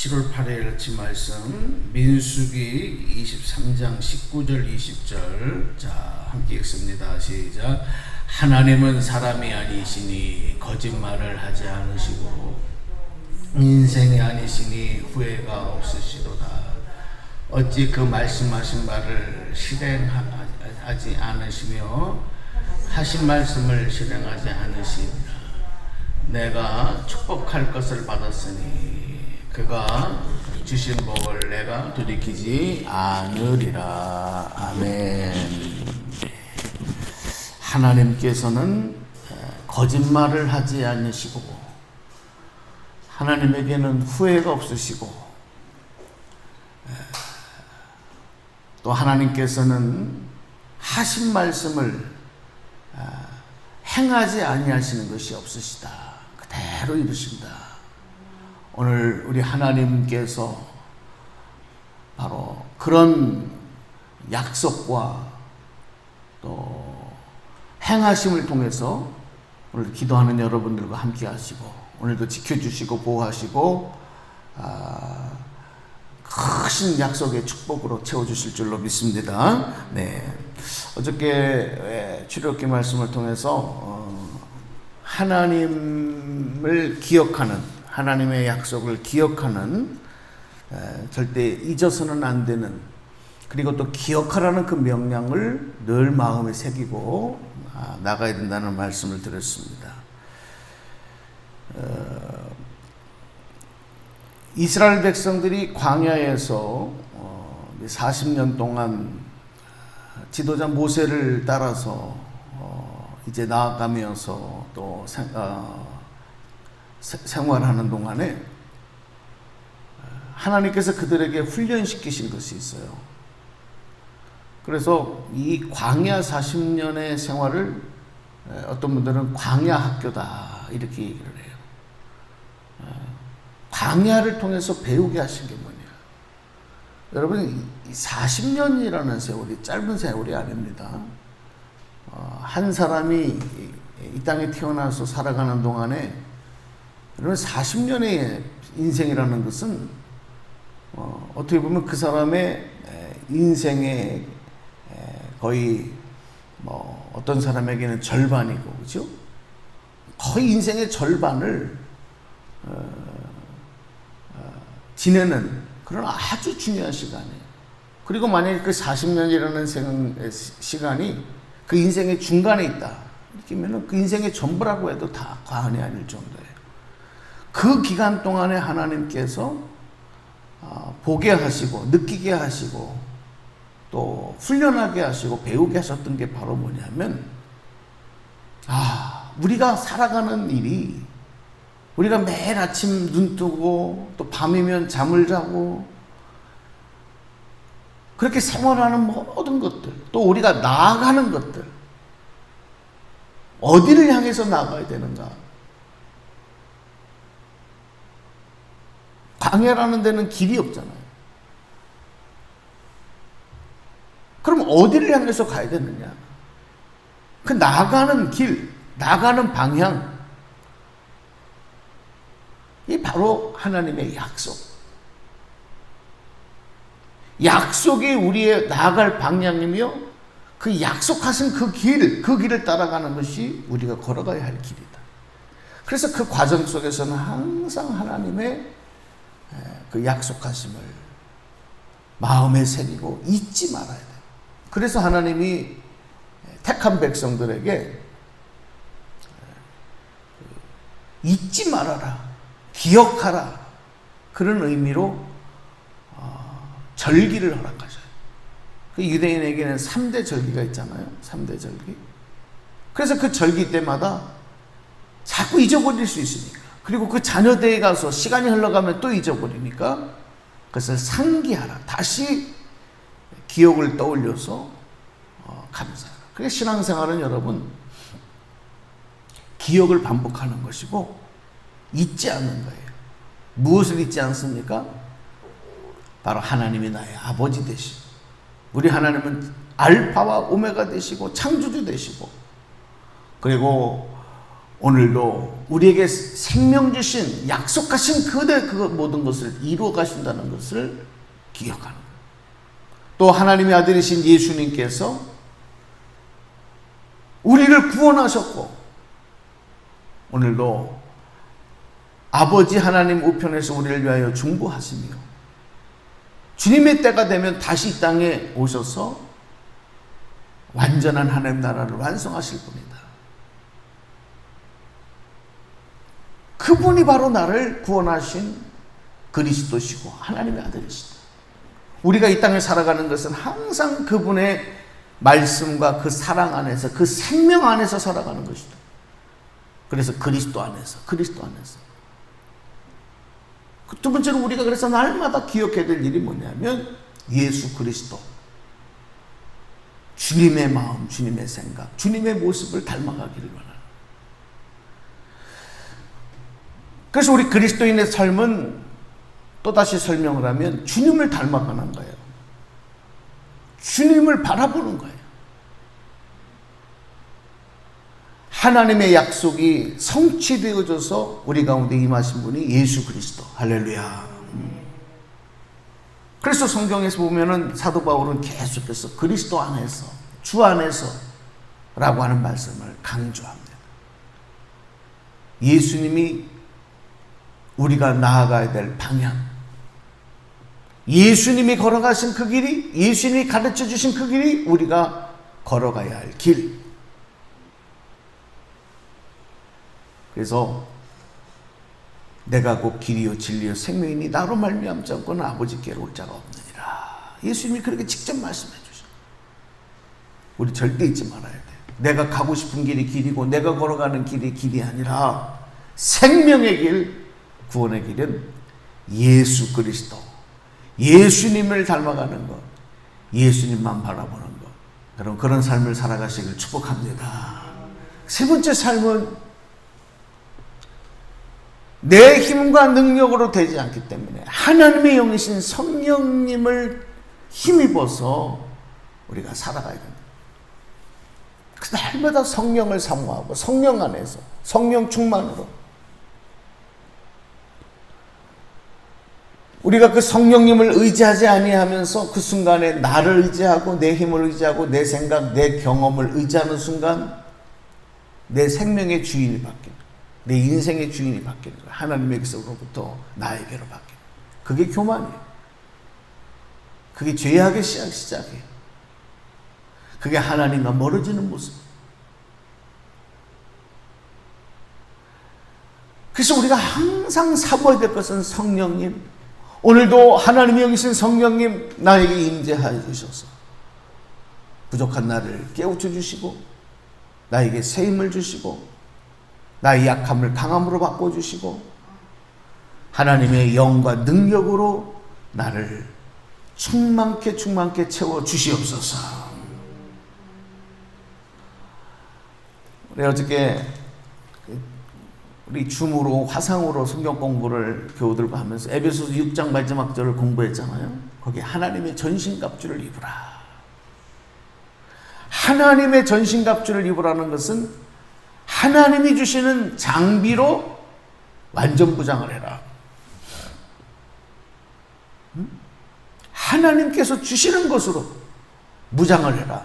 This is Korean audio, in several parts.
7월 8일 아침 말씀 민수기 23장 19절 20절 자 함께 읽습니다. 시작. 하나님은 사람이 아니시니 거짓말을 하지 않으시고 인생이 아니시니 후회가 없으시도다. 어찌 그 말씀하신 바를 실행하지 않으시며 하신 말씀을 실행하지 않으시니라. 내가 축복할 것을 받았으니 그가 주신 복을 내가 돌이키지 않으리라. 아멘. 하나님께서는 거짓말을 하지 않으시고 하나님에게는 후회가 없으시고 또 하나님께서는 하신 말씀을 행하지 아니하시는 것이 없으시다. 그대로 이루신다. 오늘 우리 하나님께서 바로 그런 약속과 또 행하심을 통해서 오늘 기도하는 여러분들과 함께 하시고 오늘도 지켜주시고 보호하시고 크신 약속의 축복으로 채워주실 줄로 믿습니다. 네, 어저께 출애굽기 말씀을 통해서 하나님을 기억하는 하나님의 약속을 기억하는 절대 잊어서는 안 되는 그리고 또 기억하라는 그 명령을 늘 마음에 새기고 나가야 된다는 말씀을 드렸습니다. 이스라엘 백성들이 광야에서 40년 동안 지도자 모세를 따라서 이제 나아가면서 또 생활하는 동안에 하나님께서 그들에게 훈련시키신 것이 있어요. 그래서 이 광야 40년의 생활을 어떤 분들은 광야 학교다 이렇게 얘기를 해요. 광야를 통해서 배우게 하신 게 뭐냐. 여러분 40년이라는 세월이 짧은 세월이 아닙니다. 한 사람이 이 땅에 태어나서 살아가는 동안에 여러분 40년의 인생이라는 것은 어떻게 보면 그 사람의 인생의 거의 어떤 사람에게는 절반이고 그렇죠? 거의 인생의 절반을 지내는 그런 아주 중요한 시간이에요. 그리고 만약에 그 40년이라는 시간이 그 인생의 중간에 있다 이렇게 하면 그 인생의 전부라고 해도 다 과언이 아닐 정도예요. 그 기간 동안에 하나님께서 보게 하시고 느끼게 하시고 또 훈련하게 하시고 배우게 하셨던 게 바로 뭐냐면 우리가 살아가는 일이 우리가 매일 아침 눈 뜨고 또 밤이면 잠을 자고 그렇게 생활하는 모든 것들 또 우리가 나아가는 것들 어디를 향해서 나아가야 되는가. 광야라는 데는 길이 없잖아요. 그럼 어디를 향해서 가야 되느냐? 그 나가는 길, 나가는 방향, 이 바로 하나님의 약속. 약속이 우리의 나아갈 방향이며 그 약속하신 그 길을 따라가는 것이 우리가 걸어가야 할 길이다. 그래서 그 과정 속에서는 항상 하나님의 그 약속하심을 마음에 새기고 잊지 말아야 돼요. 그래서 하나님이 택한 백성들에게 잊지 말아라, 기억하라 그런 의미로 절기를 허락하셔요. 그 유대인에게는 3대 절기가 있잖아요. 3대 절기. 그래서 그 절기 때마다 자꾸 잊어버릴 수 있으니까 그리고 그 자녀대에 가서 시간이 흘러가면 또 잊어버리니까 그것을 상기하라. 다시 기억을 떠올려서 감사하라. 그게 신앙생활은 여러분 기억을 반복하는 것이고 잊지 않는 거예요. 무엇을 잊지 않습니까? 바로 하나님이 나의 아버지 되시고 우리 하나님은 알파와 오메가 되시고 창조주 되시고 그리고 오늘도 우리에게 생명 주신 약속하신 그 모든 것을 이루어 가신다는 것을 기억하는 거예요. 또 하나님의 아들이신 예수님께서 우리를 구원하셨고 오늘도 아버지 하나님 우편에서 우리를 위하여 중보하시며 주님의 때가 되면 다시 이 땅에 오셔서 완전한 하나님 나라를 완성하실 분이다. 그분이 바로 나를 구원하신 그리스도시고 하나님의 아들이시다. 우리가 이 땅에 살아가는 것은 항상 그분의 말씀과 그 사랑 안에서 그 생명 안에서 살아가는 것이다. 그래서 그리스도 안에서. 두 번째로 우리가 그래서 날마다 기억해야 될 일이 뭐냐면 예수 그리스도. 주님의 마음, 주님의 생각, 주님의 모습을 닮아가기를 원하는. 그래서 우리 그리스도인의 삶은 또다시 설명을 하면 주님을 닮아가는 거예요. 주님을 바라보는 거예요. 하나님의 약속이 성취되어져서 우리 가운데 임하신 분이 예수 그리스도. 할렐루야. 그래서 성경에서 보면은 사도 바울은 계속해서 그리스도 안에서, 주 안에서 라고 하는 말씀을 강조합니다. 예수님이 우리가 나아가야 될 방향, 예수님이 걸어가신 그 길이, 예수님이 가르쳐 주신 그 길이 우리가 걸어가야 할 길. 그래서 내가 곧 길이요 진리요 생명이니 나로 말미암지 않고는 아버지께로 올 자가 없느니라. 예수님이 그렇게 직접 말씀해 주셔. 우리 절대 잊지 말아야 돼. 내가 가고 싶은 길이 길이고 내가 걸어가는 길이 길이 아니라 생명의 길, 구원의 길은 예수 그리스도, 예수님을 닮아가는 것, 예수님만 바라보는 것. 여러분 그런 삶을 살아가시길 축복합니다. 세 번째 삶은 내 힘과 능력으로 되지 않기 때문에 하나님의 영이신 성령님을 힘입어서 우리가 살아가야 됩니다. 그래서 날마다 성령을 사모하고 성령 안에서 성령 충만으로 우리가 그 성령님을 의지하지 아니하면서 그 순간에 나를 의지하고 내 힘을 의지하고 내 생각, 내 경험을 의지하는 순간 내 생명의 주인이 바뀌는, 내 인생의 주인이 바뀌는 거예요. 하나님에게서부터 나에게로 바뀌는 거예요. 그게 교만이에요. 그게 죄악의 시작이에요. 그게 하나님과 멀어지는 모습. 그래서 우리가 항상 사모해야 될 것은 성령님, 오늘도 하나님이 여기신 성령님 나에게 임재하여 주셔서 부족한 나를 깨우쳐 주시고 나에게 새 힘을 주시고 나의 약함을 강함으로 바꿔주시고 하나님의 영과 능력으로 나를 충만케 채워 주시옵소서. 우리 어저께 우리 줌으로 화상으로 성경 공부를 교우들과 하면서 에베소서 6장 마지막 절을 공부했잖아요. 거기 하나님의 전신갑주를 입으라. 하나님의 전신갑주를 입으라는 것은 하나님이 주시는 장비로 완전 무장을 해라. 하나님께서 주시는 것으로 무장을 해라.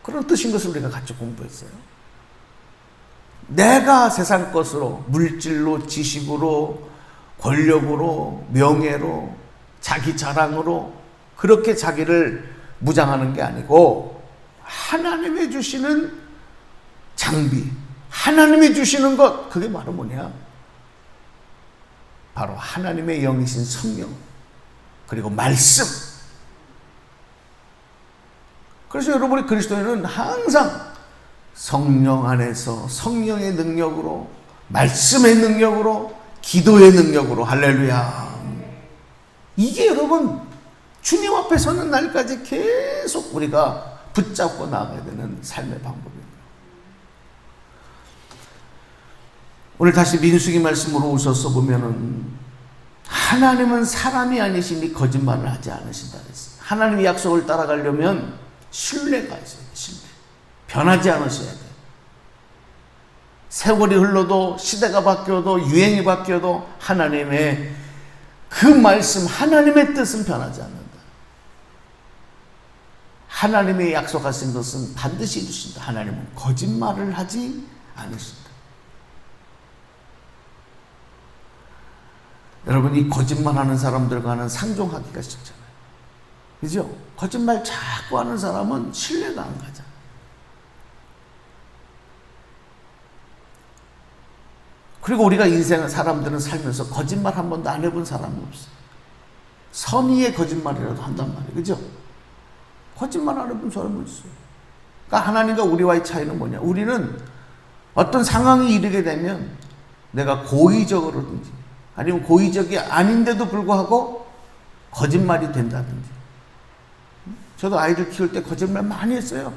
그런 뜻인 것을 우리가 같이 공부했어요. 내가 세상 것으로, 물질로, 지식으로, 권력으로, 명예로, 자기 자랑으로 그렇게 자기를 무장하는 게 아니고 하나님이 주시는 장비, 하나님이 주시는 것, 그게 바로 뭐냐? 바로 하나님의 영이신 성령, 그리고 말씀. 그래서 여러분이 그리스도인은 항상 성령 안에서 성령의 능력으로, 말씀의 능력으로, 기도의 능력으로, 할렐루야. 이게 여러분 주님 앞에 서는 날까지 계속 우리가 붙잡고 나가야 되는 삶의 방법입니다. 오늘 다시 민수기 말씀으로 오셔서 보면은 하나님은 사람이 아니시니 거짓말을 하지 않으신다 그랬어요. 하나님의 약속을 따라가려면 신뢰가 있어야 돼요. 신뢰. 변하지 않으셔야 돼요. 세월이 흘러도 시대가 바뀌어도 유행이 바뀌어도 하나님의 그 말씀, 하나님의 뜻은 변하지 않는다. 하나님의 약속하신 것은 반드시 이루신다. 하나님은 거짓말을 하지 않으신다. 여러분, 이 거짓말하는 사람들과는 상종하기가 쉽잖아요. 그죠? 거짓말 자꾸 하는 사람은 신뢰가 안 가잖아요. 그리고 우리가 인생을 사람들은 살면서 거짓말 한 번도 안 해본 사람은 없어요. 선의의 거짓말이라도 한단 말이에요. 그죠? 거짓말 안 해본 사람은 있어요. 그러니까 하나님과 우리와의 차이는 뭐냐? 우리는 어떤 상황이 이르게 되면 내가 고의적으로든지 아니면 고의적이 아닌데도 불구하고 거짓말이 된다든지. 저도 아이들 키울 때 거짓말 많이 했어요.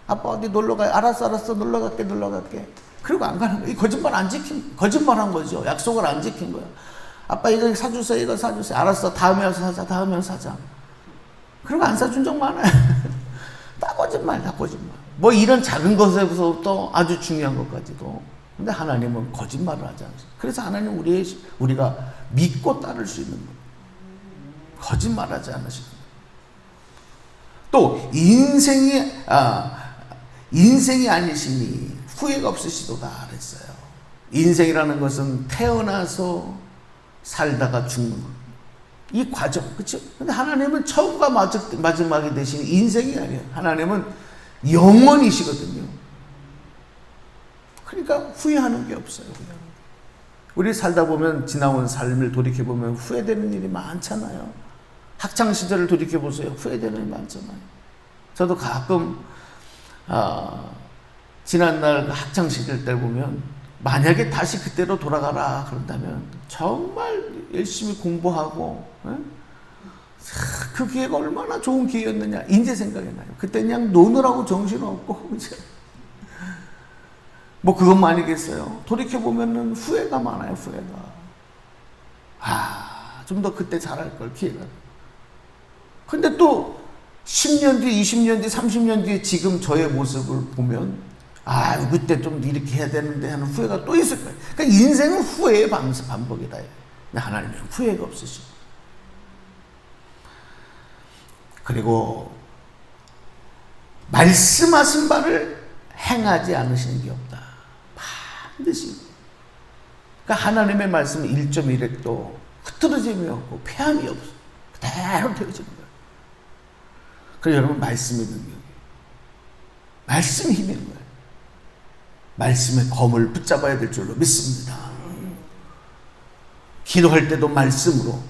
아빠 어디 놀러 가요? 알았어 놀러 갈게. 그리고 안 가는 거야. 이 거짓말 안 지킨, 거짓말 한 거죠. 약속을 안 지킨 거야. 아빠 이거 사주세요, 이거 사주세요. 알았어, 다음에 와서 사자. 그리고 안 사준 적 많아요. 다 거짓말. 뭐 이런 작은 것에서부터 아주 중요한 것까지도. 근데 하나님은 거짓말을 하지 않으세요. 그래서 하나님 우리가 믿고 따를 수 있는 거예요. 거짓말하지 않으시는 거예요. 또 인생이 아니시니 후회가 없으시도다 그랬어요. 인생이라는 것은 태어나서 살다가 죽는 것. 이 과정, 그렇죠? 근데 하나님은 처음과 마지막이 되신 인생이 아니에요. 하나님은 영원이시거든요. 그러니까 후회하는 게 없어요. 그냥. 우리 살다 보면 지나온 삶을 돌이켜보면 후회되는 일이 많잖아요. 학창시절을 돌이켜보세요. 후회되는 일이 많잖아요. 저도 가끔 지난날 학창시절 때 보면 만약에 다시 그때로 돌아가라 그런다면 정말 열심히 공부하고 그 기회가 얼마나 좋은 기회였느냐 이제 생각이 나요. 그때 그냥 노느라고 정신없고 뭐 그것만이겠어요. 돌이켜보면 후회가 많아요. 좀 더 그때 잘할 걸 기회가. 근데 또 10년 뒤, 20년 뒤, 30년 뒤에 지금 저의 모습을 보면 그때 좀 이렇게 해야 되는데 하는 후회가 또 있을 거예요. 그러니까 인생은 후회의 반복이다. 근데 하나님은 후회가 없으시고. 그리고 말씀하신 바를 행하지 않으시는 게 없다. 반드시. 그러니까 하나님의 말씀은 1.1획도 흐트러짐이 없고 폐함이 없어. 그대로 되어지는 거예요. 그래서 여러분 말씀이 능력이에요. 말씀이 힘이 있는 거예요. 말씀의 검을 붙잡아야 될 줄로 믿습니다. 기도할 때도 말씀으로,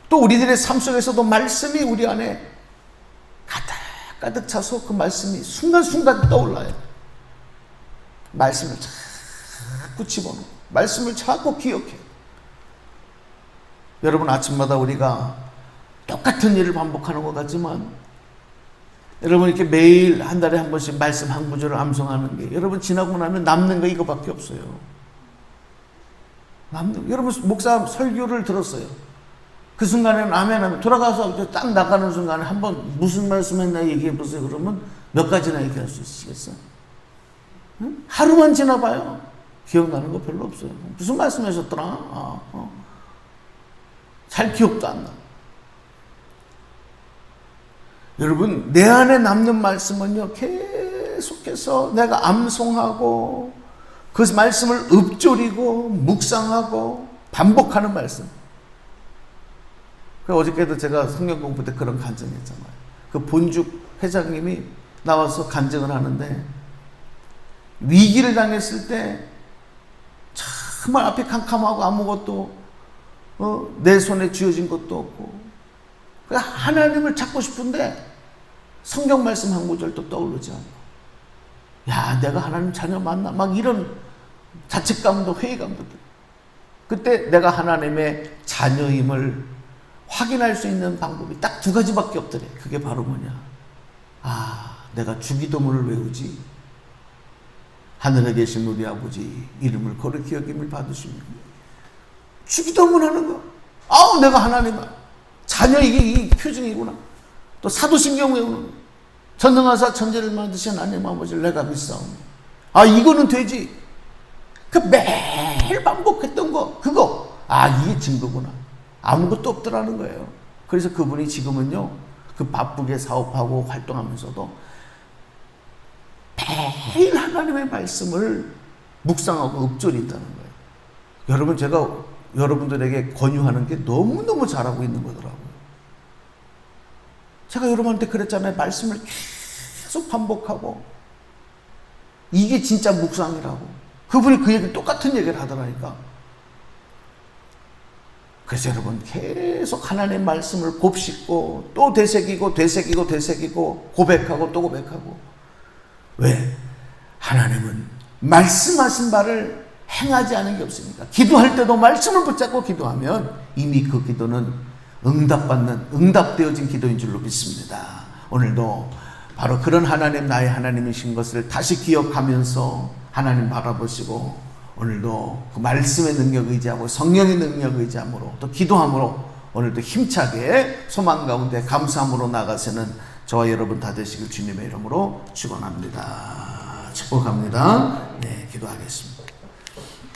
또 우리들의 삶 속에서도 말씀이 우리 안에 가득 차서 그 말씀이 순간순간 떠올라요. 말씀을 자꾸 집어넣어. 말씀을 자꾸 기억해. 여러분, 아침마다 우리가 똑같은 일을 반복하는 것 같지만 여러분 이렇게 매일 한 달에 한 번씩 말씀 한 구절을 암송하는 게 여러분 지나고 나면 남는 거 이거밖에 없어요. 여러분 목사 설교를 들었어요. 그 순간에는 아멘 하면 돌아가서 딱 나가는 순간에 한번 무슨 말씀했나 얘기해 보세요. 그러면 몇 가지나 얘기할 수 있으시겠어요? 응? 하루만 지나봐요. 기억나는 거 별로 없어요. 무슨 말씀하셨더라? 잘 기억도 안 나. 여러분, 내 안에 남는 말씀은요, 계속해서 내가 암송하고 그 말씀을 읊조리고 묵상하고 반복하는 말씀. 어저께도 제가 성경 공부 때 그런 간증했잖아요. 그 본죽 회장님이 나와서 간증을 하는데 위기를 당했을 때 정말 앞이 캄캄하고 아무것도 내 손에 쥐어진 것도 없고 하나님을 찾고 싶은데 성경 말씀 한 구절도 떠오르지 않고 내가 하나님 자녀 맞나? 막 이런 자책감도 회의감도 들고 그때 내가 하나님의 자녀임을 확인할 수 있는 방법이 딱 두 가지밖에 없더래. 그게 바로 뭐냐? 내가 주기도문을 외우지. 하늘에 계신 우리 아버지 이름을 거룩히 여김을 받으시며 주기도문 하는 거. 내가 하나님아 자녀 이게 표징이구나. 또 사도신경 외우는 거. 전능하사 천지를 만드신 하나님 아버지를 내가 믿사오니 아, 이거는 되지. 그 매일 반복했던 거, 그거. 아, 이게 증거구나. 아무것도 없더라는 거예요. 그래서 그분이 지금은요, 그 바쁘게 사업하고 활동하면서도 매일 하나님의 말씀을 묵상하고 읊조리 있다는 거예요. 여러분, 제가 여러분들에게 권유하는 게 너무너무 잘하고 있는 거더라고요. 제가 여러분한테 그랬잖아요. 말씀을 계속 반복하고. 이게 진짜 묵상이라고. 그분이 그 얘기, 똑같은 얘기를 하더라니까. 그래서 여러분, 계속 하나님의 말씀을 곱씹고, 또 되새기고, 되새기고, 되새기고, 고백하고, 또 고백하고. 왜? 하나님은 말씀하신 바를 행하지 않은 게 없으니까. 기도할 때도 말씀을 붙잡고 기도하면 이미 그 기도는 응답되어진 기도인 줄로 믿습니다. 오늘도 바로 그런 하나님, 나의 하나님이신 것을 다시 기억하면서 하나님 바라보시고, 오늘도 그 말씀의 능력 의지하고 성령의 능력 의지함으로 또 기도함으로 오늘도 힘차게 소망 가운데 감사함으로 나가서는 저와 여러분 다 되시길 주님의 이름으로 축원합니다. 축복합니다. 네, 기도하겠습니다.